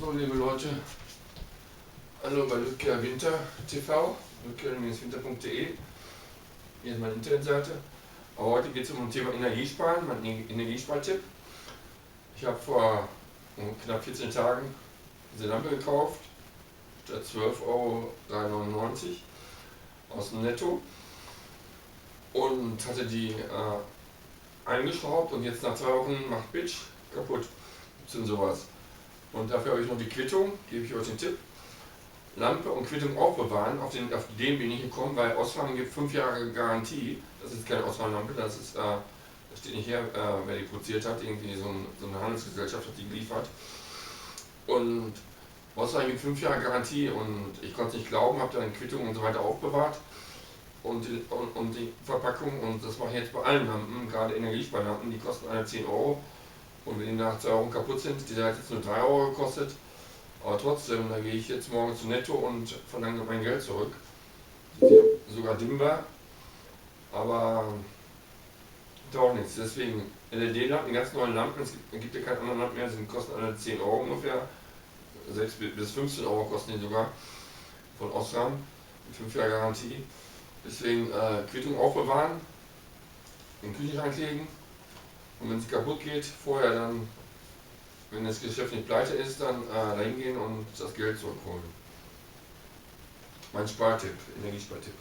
So, liebe Leute, hallo bei Lütkehr Winter TV, lütkehr-winter.de. Hier ist meine Internetseite. Aber heute geht es um das Thema Energiesparen, mein Energiespartipp. Ich habe vor knapp 14 Tagen diese Lampe gekauft, statt 12,399 € aus dem Netto, und hatte die eingeschraubt, und jetzt nach 2 Wochen macht Bitch kaputt. Gibt's denn sowas? Und dafür habe ich noch die Quittung, gebe ich euch den Tipp. Lampe und Quittung aufbewahren, auf den bin ich gekommen, weil Osram gibt 5 Jahre Garantie. Das ist keine Osram-Lampe, das steht nicht her, wer die produziert hat, irgendwie so eine Handelsgesellschaft hat die geliefert. Und Osram gibt 5 Jahre Garantie, und ich konnte es nicht glauben, habe dann Quittung und so weiter aufbewahrt und die Verpackung, und das mache ich jetzt bei allen Lampen, gerade Energiesparlampen, die kosten alle 10 €. Und wenn die nach 2 Wochen kaputt sind, die hat jetzt nur 3 € gekostet. Aber trotzdem, da gehe ich jetzt morgen zu Netto und verlange mein Geld zurück. Sogar dimmbar, aber doch nichts. Deswegen LED-Lampen, ganz neue Lampen, es gibt ja keine anderen Lampen mehr, sie kosten alle 10 € ungefähr. 6 bis 15 € kosten die sogar von Osram, mit 5 Jahre Garantie. Deswegen Quittung aufbewahren, in den Küchenschrank legen, und wenn es kaputt geht, vorher dann, wenn das Geschäft nicht pleite ist, dann dahin gehen und das Geld zurückholen. Mein Spartipp, Energiespartipp.